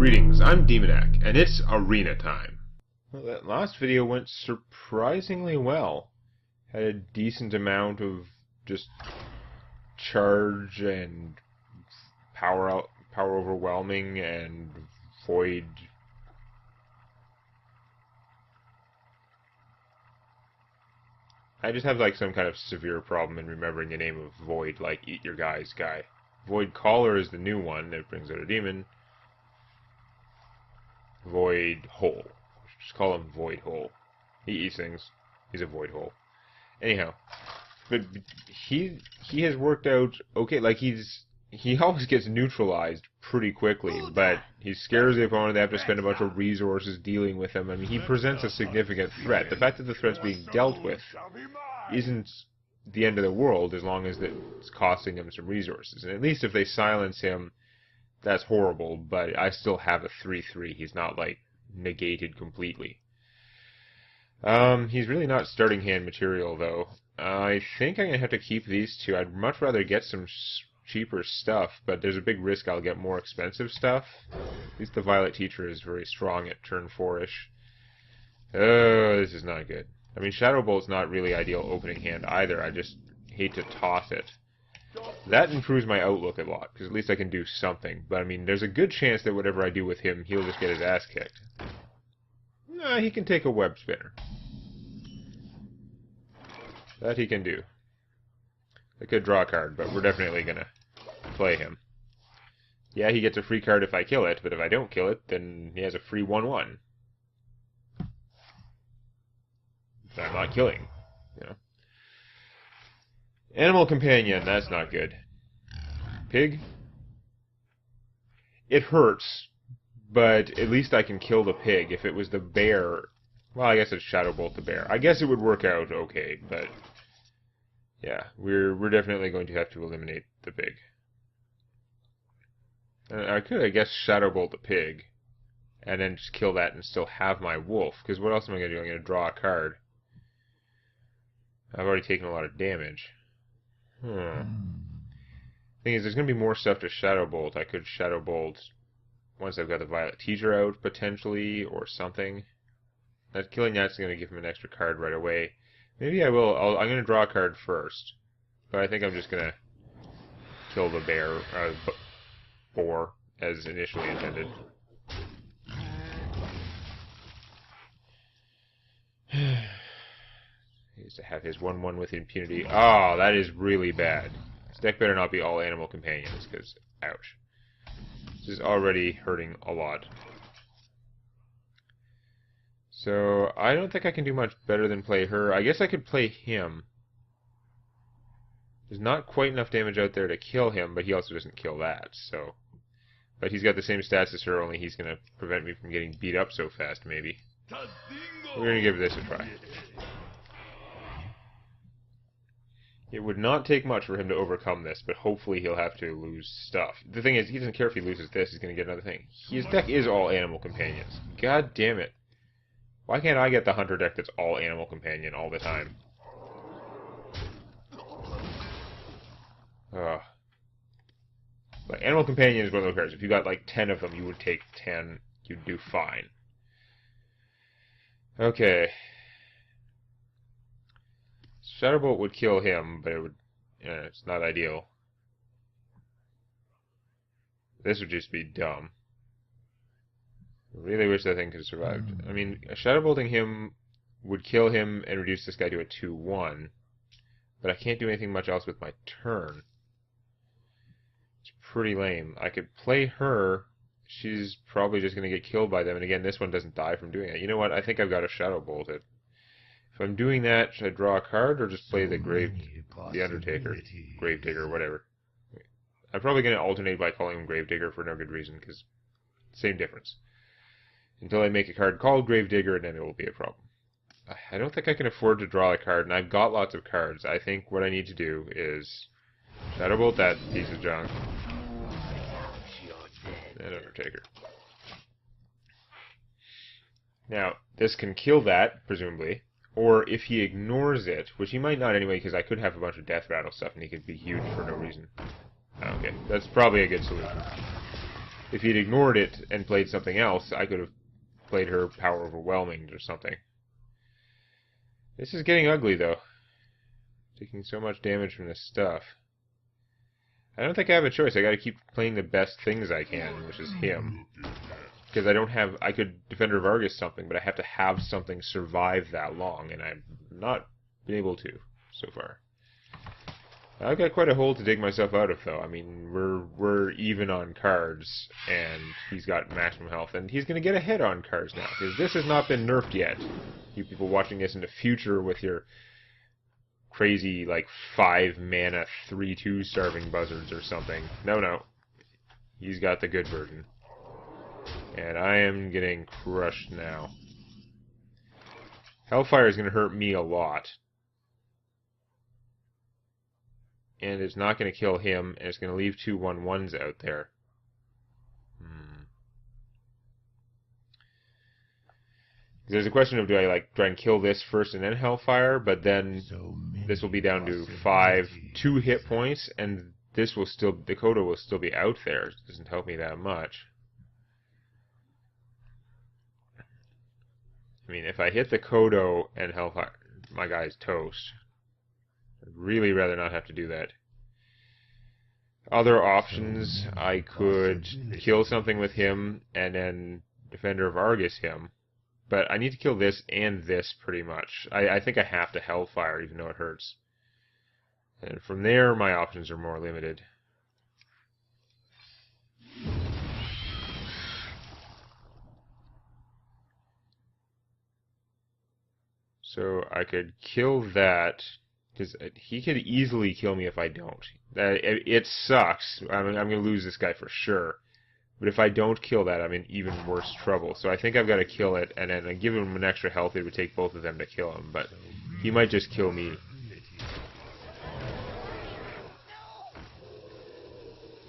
Greetings, I'm Demonac, and it's arena time. Well, that last video went surprisingly well. Had a decent amount of just charge and power overwhelming and void. I just have like some kind of severe problem in remembering the name of Void, like Eat Your Guys guy. Void Caller is the new one that brings out a demon. Void Hole. Just call him Void Hole. He eats things. He's a Void Hole. Anyhow, but he has worked out okay. Like he always gets neutralized pretty quickly, but he scares the opponent. They have to spend a bunch of resources dealing with him. I mean, he presents a significant threat. The fact that the threat's being dealt with isn't the end of the world as long as it's costing them some resources. And at least if they silence him, that's horrible, but I still have a 3-3. He's not, like, negated completely. He's really not starting hand material, though. I think I'm going to have to keep these two. I'd much rather get some cheaper stuff, but there's a big risk I'll get more expensive stuff. At least the Violet Teacher is very strong at turn 4-ish. Oh, this is not good. I mean, Shadow Bolt's not really ideal opening hand either. I just hate to toss it. That improves my outlook a lot, because at least I can do something. But, I mean, there's a good chance that whatever I do with him, he'll just get his ass kicked. Nah, he can take a web spinner. That he can do. I could draw a card, but we're definitely going to play him. Yeah, he gets a free card if I kill it, but if I don't kill it, then he has a free 1-1. That I'm not killing, you know. Animal Companion, that's not good. Pig? It hurts, but at least I can kill the pig. If it was the bear, well, I guess it's Shadow Bolt the bear. I guess it would work out okay, but yeah, we're definitely going to have to eliminate the pig. I could, I guess, Shadow Bolt the pig, and then just kill that and still have my wolf, because what else am I going to do? I'm going to draw a card. I've already taken a lot of damage. Thing is, there's going to be more stuff to Shadow Bolt. I could Shadow Bolt once I've got the Violet Teacher out, potentially, or something. Killing that's going to give him an extra card right away. Maybe I will. I'm going to draw a card first. But I think I'm just going to kill the bear, boar, as initially intended. He used to have his 1-1 with impunity. Oh, that is really bad. This deck better not be all animal companions, because, ouch. This is already hurting a lot. So, I don't think I can do much better than play her. I guess I could play him. There's not quite enough damage out there to kill him, but he also doesn't kill that, so... But he's got the same stats as her, only he's going to prevent me from getting beat up so fast, maybe. We're going to give this a try. It would not take much for him to overcome this, but hopefully he'll have to lose stuff. The thing is, he doesn't care if he loses this, he's going to get another thing. His deck is all animal companions. God damn it. Why can't I get the hunter deck that's all animal companion all the time? Ugh. Like, animal companion is one of those cards. If you got like 10 of them, you would take 10. You'd do fine. Okay. Shadow Bolt would kill him, but it would, it's not ideal. This would just be dumb. I really wish that thing could have survived. I mean, Shadow Bolting him would kill him and reduce this guy to a 2-1, but I can't do anything much else with my turn. It's pretty lame. I could play her. She's probably just going to get killed by them, and again, this one doesn't die from doing it. You know what? I think I've got to Shadow Bolt it. If I'm doing that, should I draw a card or just play the Undertaker, Gravedigger, whatever? I'm probably going to alternate by calling him Gravedigger for no good reason, because same difference. Until I make a card called Gravedigger, and then it will be a problem. I don't think I can afford to draw a card, and I've got lots of cards. I think what I need to do is Shadow Bolt that piece of junk, and Undertaker. Now, this can kill that, presumably. Or if he ignores it, which he might not anyway, because I could have a bunch of death rattle stuff and he could be huge for no reason. Okay, that's probably a good solution. If he'd ignored it and played something else, I could have played her Power Overwhelming or something. This is getting ugly, though. Taking so much damage from this stuff. I don't think I have a choice. I gotta keep playing the best things I can, which is him. Because I don't have... I could Defender of Argus something, but I have to have something survive that long, and I've not been able to so far. I've got quite a hole to dig myself out of, though. I mean, we're even on cards, and he's got maximum health, and he's going to get ahead on cards now, because this has not been nerfed yet. You people watching this in the future with your crazy, like, 5-mana 3/2 starving buzzards or something. No. He's got the good version. And I am getting crushed now. Hellfire is going to hurt me a lot. And it's not going to kill him, and it's going to leave 2 1/1s out there. There's a question of, do I like try and kill this first and then Hellfire, but then this will be down to 2 hit points, and this will still, the Kodo will still be out there. It doesn't help me that much. I mean, if I hit the Kodo and Hellfire, my guy's toast. I'd really rather not have to do that. Other options, I could kill something with him and then Defender of Argus him. But I need to kill this and this pretty much. I think I have to Hellfire even though it hurts. And from there, my options are more limited. So I could kill that, because he could easily kill me if I don't. It sucks. I'm going to lose this guy for sure. But if I don't kill that, I'm in even worse trouble. So I think I've got to kill it, and then I give him an extra health. It would take both of them to kill him, but he might just kill me.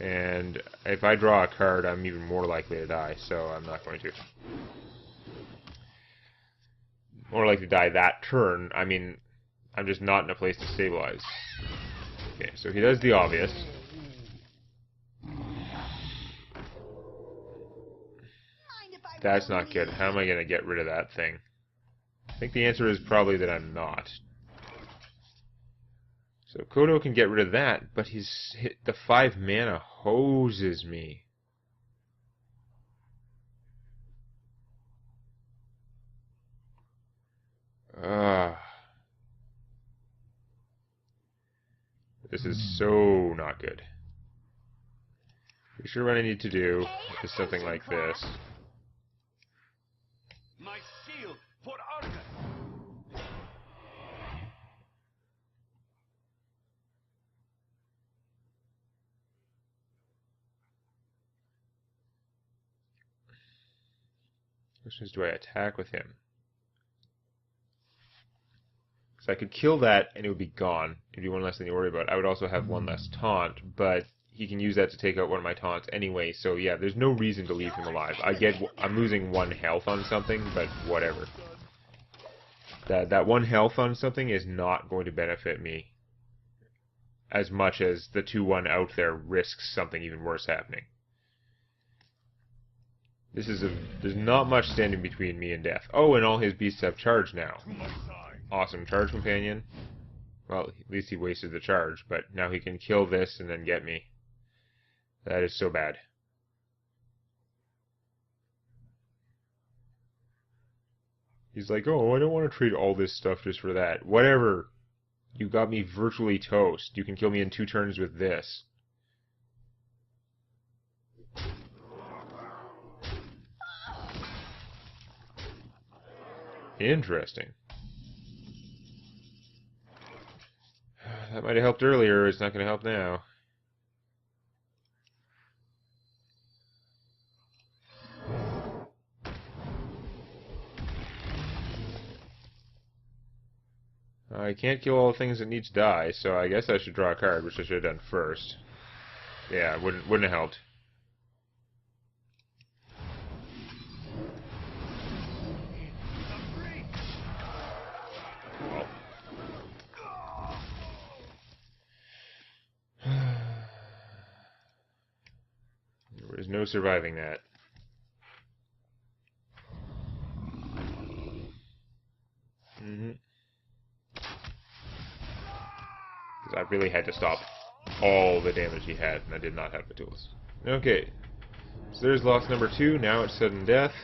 And if I draw a card, I'm even more likely to die, so I'm not going to. More likely to die that turn. I mean, I'm just not in a place to stabilize. Okay, so he does the obvious. That's not good. How am I going to get rid of that thing? I think the answer is probably that I'm not. So Kodo can get rid of that, but the 5 mana hoses me. This is so not good. Pretty sure what I need to do is something like this. My shield for Argus. Question is, do I attack with him? So I could kill that and it would be gone. It'd be one less thing to worry about. I would also have one less taunt, but he can use that to take out one of my taunts anyway, so yeah, there's no reason to leave him alive. I'm losing 1 health on something, but whatever. That 1 health on something is not going to benefit me as much as the 2/1 out there risks something even worse happening. There's not much standing between me and death. Oh, and all his beasts have charge now. Awesome charge companion. Well, at least he wasted the charge, but now he can kill this and then get me. That is so bad. He's like, oh, I don't want to trade all this stuff just for that. Whatever. You got me virtually toast. You can kill me in 2 turns with this. Interesting. That might have helped earlier. It's not going to help now. I can't kill all the things that need to die, so I guess I should draw a card, which I should have done first. Yeah, wouldn't have helped. There's no surviving that. Because I really had to stop all the damage he had, and I did not have the tools. Okay, so there's loss number 2. Now it's sudden death.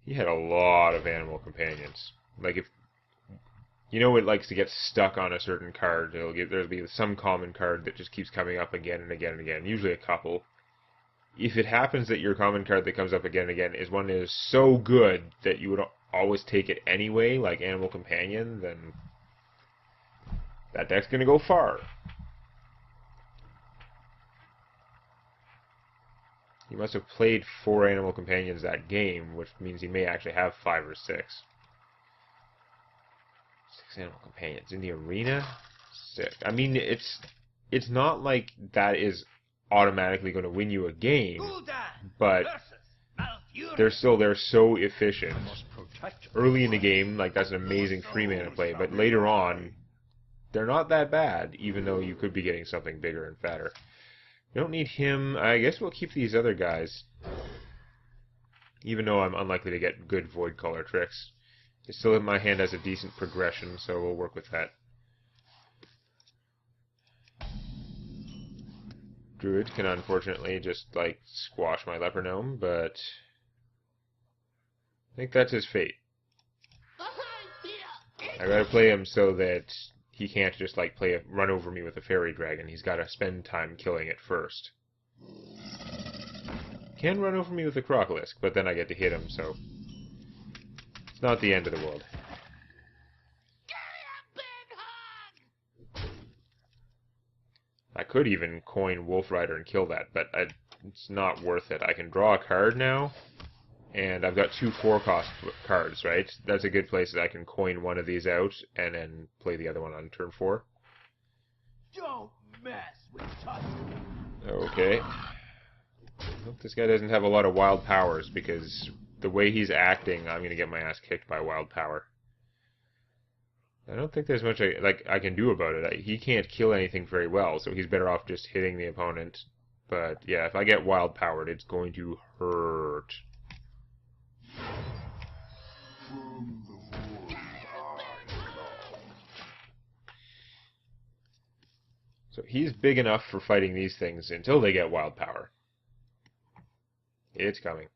He had a lot of animal companions. Like, if you know, it likes to get stuck on a certain card. There'll be some common card that just keeps coming up again and again and again. Usually a couple. If it happens that your common card that comes up again and again is one that is so good that you would always take it anyway, like Animal Companion, then that deck's gonna go far. He must have played 4 Animal Companions that game, which means he may actually have 5 or 6. 6 Animal Companions in the arena? Sick. I mean, it's not like that is automatically going to win you a game, but they're so efficient. Early in the game, like, that's an amazing 3-mana play, but later on, they're not that bad, even though you could be getting something bigger and fatter. We don't need him. I guess we'll keep these other guys, even though I'm unlikely to get good Void Color tricks. It's still in my hand as a decent progression, so we'll work with that. Druid can unfortunately just, like, squash my Leper Gnome, but I think that's his fate. I gotta play him so that he can't just, like, run over me with a Fairy Dragon. He's gotta spend time killing it first. Can run over me with a Crocolisk, but then I get to hit him, so it's not the end of the world. I could even coin Wolf Rider and kill that, but it's not worth it. I can draw a card now, and I've got 2 4-cost cards, right? That's a good place that I can coin one of these out and then play the other one on turn 4. Don't mess with Tuscan. Okay. I hope this guy doesn't have a lot of wild powers, because the way he's acting, I'm going to get my ass kicked by wild power. I don't think there's much I can do about it. He can't kill anything very well, so he's better off just hitting the opponent. But yeah, if I get wild powered, it's going to hurt. So he's big enough for fighting these things until they get wild power. It's coming.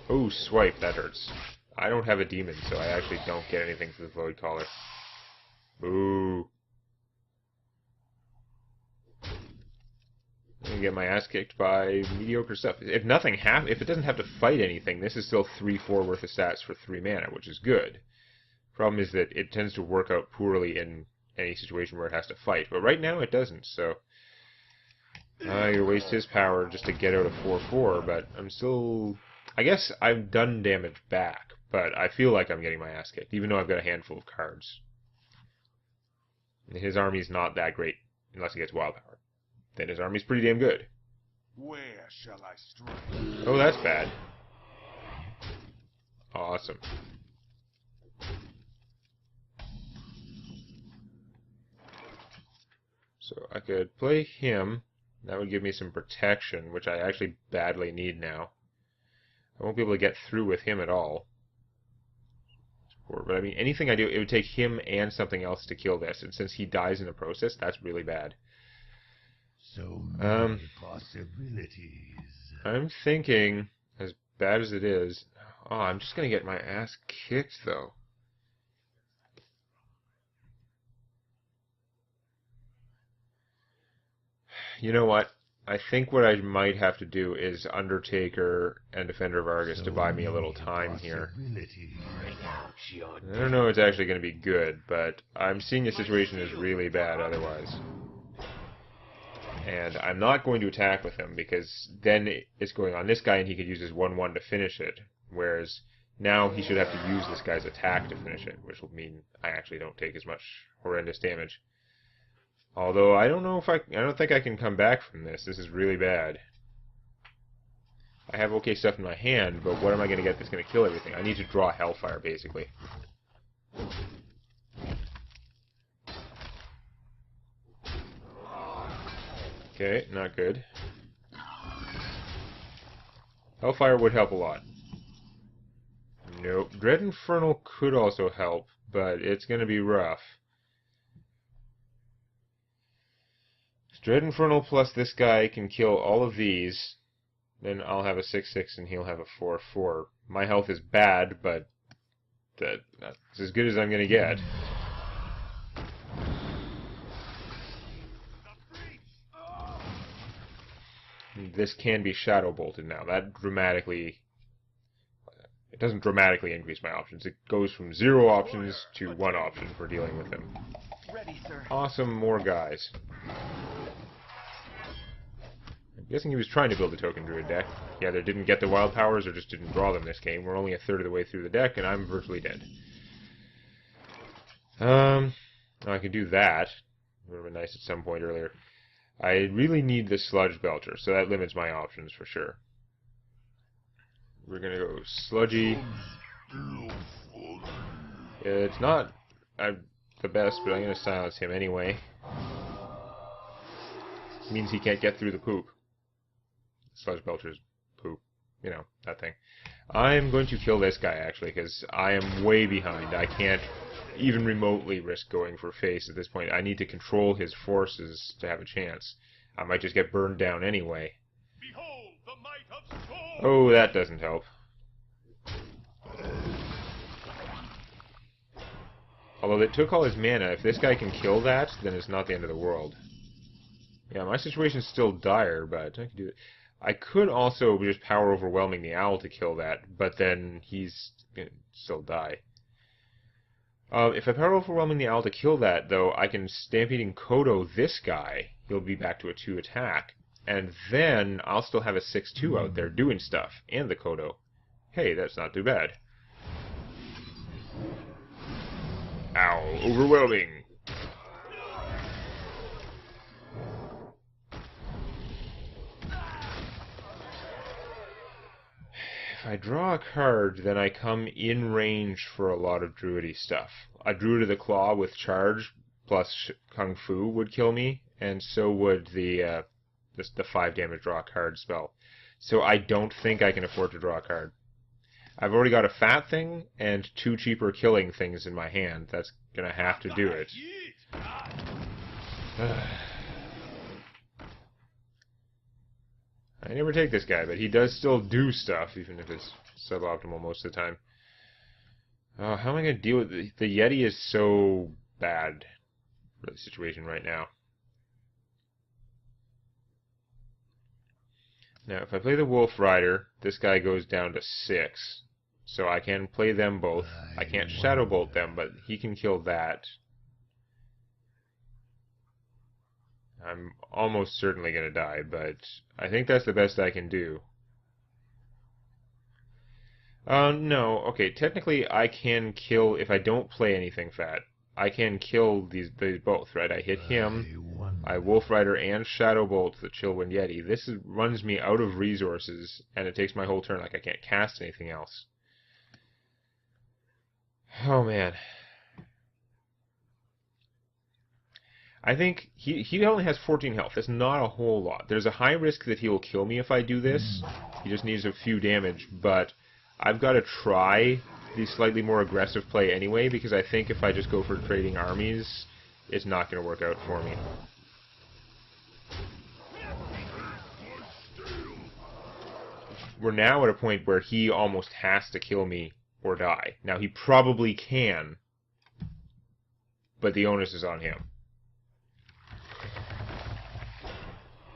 Oh, swipe, that hurts. I don't have a demon, so I actually don't get anything for the Void Collar. Boo. I'm gonna get my ass kicked by mediocre stuff. If if it doesn't have to fight anything, this is still 3-4 worth of stats for 3 mana, which is good. Problem is that it tends to work out poorly in any situation where it has to fight, but right now it doesn't, so I waste his power just to get out a 4-4, but I'm still... I guess I've done damage back, but I feel like I'm getting my ass kicked, even though I've got a handful of cards. His army's not that great, unless he gets wild power. Then his army's pretty damn good. Where shall I strike? Oh, that's bad. Awesome. So I could play him. That would give me some protection, which I actually badly need now. I won't be able to get through with him at all. But I mean, anything I do, it would take him and something else to kill this. And since he dies in the process, that's really bad. So many possibilities. I'm thinking, as bad as it is, oh, I'm just going to get my ass kicked, though. You know what? I think what I might have to do is Undertaker and Defender of Argus to buy me a little time here. I don't know if it's actually going to be good, but I'm seeing the situation as really bad otherwise. And I'm not going to attack with him, because then it's going on this guy and he could use his 1-1 to finish it. Whereas now he should have to use this guy's attack to finish it, which will mean I actually don't take as much horrendous damage. Although I don't know if I don't think I can come back from this. This is really bad. I have okay stuff in my hand, but what am I going to get that's going to kill everything? I need to draw Hellfire, basically. Okay, not good. Hellfire would help a lot. Nope. Dread Infernal could also help, but it's going to be rough. Dread Infernal plus this guy can kill all of these. Then I'll have a 6/6 and he'll have a 4/4. My health is bad, but that's as good as I'm going to get. This can be Shadow Bolted now. That dramatically... It doesn't dramatically increase my options. It goes from 0 options to 1 option for dealing with him. Ready, sir. Awesome, more guys. I'm guessing he was trying to build a Token Druid deck. He either didn't get the wild powers or just didn't draw them this game. We're only a third of the way through the deck, and I'm virtually dead. I could do that. It would have been nice at some point earlier. I really need the Sludge Belcher, so that limits my options for sure. We're gonna go Sludgy. It's not the best, but I'm gonna silence him anyway. It means he can't get through the poop. Sludge Belcher's poop. You know, that thing. I'm going to kill this guy, actually, because I am way behind. I can't even remotely risk going for face at this point. I need to control his forces to have a chance. I might just get burned down anyway. Behold the might of Storm! Oh, that doesn't help. Although it took all his mana. If this guy can kill that, then it's not the end of the world. Yeah, my situation's still dire, but I can do it. I could also just power overwhelming the owl to kill that, but then he's gonna still die. If I power overwhelming the owl to kill that, though, I can Stampeding Kodo this guy. He'll be back to a 2 attack. And then I'll still have a 6/2 out there doing stuff. And the Kodo. Hey, that's not too bad. Ow, overwhelming. If I draw a card, then I come in range for a lot of druidy stuff. A Druid of the Claw with charge plus Kung Fu would kill me, and so would the 5 damage draw a card spell. So I don't think I can afford to draw a card. I've already got a fat thing and 2 cheaper killing things in my hand. That's gonna have to do it. I never take this guy, but he does still do stuff, even if it's suboptimal most of the time. Oh, how am I going to deal with the Yeti is so bad for the situation right now. Now, if I play the Wolf Rider, this guy goes down to 6. So I can play them both. I can't Shadow Bolt them, but he can kill that. I'm almost certainly going to die, but I think that's the best I can do. No. Okay, technically I can kill, if I don't play anything fat, I can kill these both, right? I hit him, I Wolf Rider and Shadow Bolt the Chillwind Yeti. This runs me out of resources, and it takes my whole turn, like I can't cast anything else. Oh, man. I think he only has 14 health. That's not a whole lot. There's a high risk that he will kill me if I do this. He just needs a few damage, but I've got to try the slightly more aggressive play anyway, because I think if I just go for trading armies, it's not going to work out for me. We're now at a point where he almost has to kill me or die. Now, he probably can, but the onus is on him.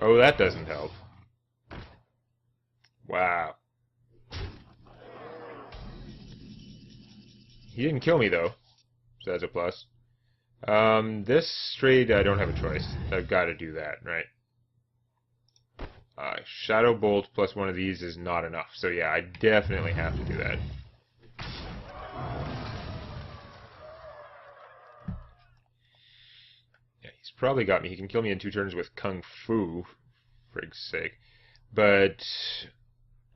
Oh, that doesn't help. Wow. He didn't kill me, though, so that's a plus. This trade, I don't have a choice. I've got to do that, right? Shadow Bolt plus one of these is not enough, so yeah, I definitely have to do that. Yeah, he's probably got me. He can kill me in 2 turns with Kung Fu, for frig's sake. But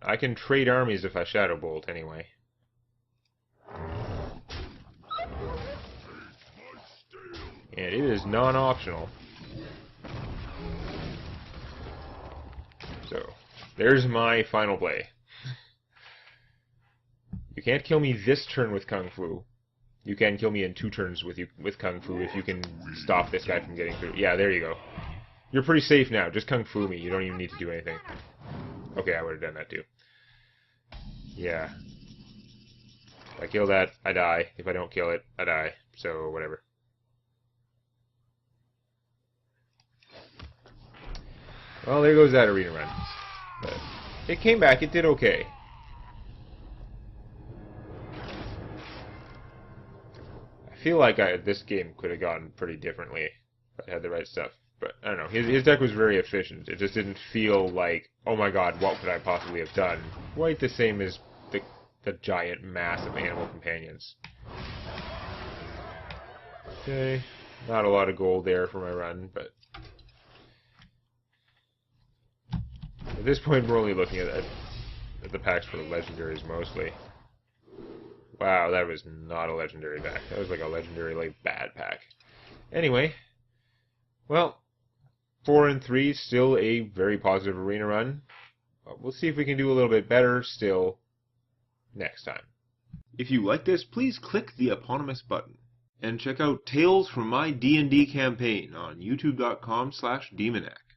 I can trade armies if I Shadow Bolt anyway. And it is non-optional. There's my final play. You can't kill me this turn with Kung Fu. You can kill me in 2 turns with Kung Fu if you can stop this guy from getting through. Yeah, there you go. You're pretty safe now. Just Kung Fu me. You don't even need to do anything. Okay, I would have done that too. Yeah. If I kill that, I die. If I don't kill it, I die. So, whatever. Well, there goes that arena run. But it came back. It did okay. I feel like this game could have gone pretty differently if I had the right stuff. But, I don't know. His deck was very efficient. It just didn't feel like, oh my god, what could I possibly have done? Quite the same as the giant mass of animal companions. Okay. Not a lot of gold there for my run, but... At this point, we're only looking at the packs for the legendaries mostly. Wow, that was not a legendary pack. That was like a legendary, like, bad pack. Anyway, well, 4 and 3, still a very positive arena run. We'll see if we can do a little bit better still next time. If you like this, please click the eponymous button. And check out Tales from My D&D Campaign on youtube.com/Demonac.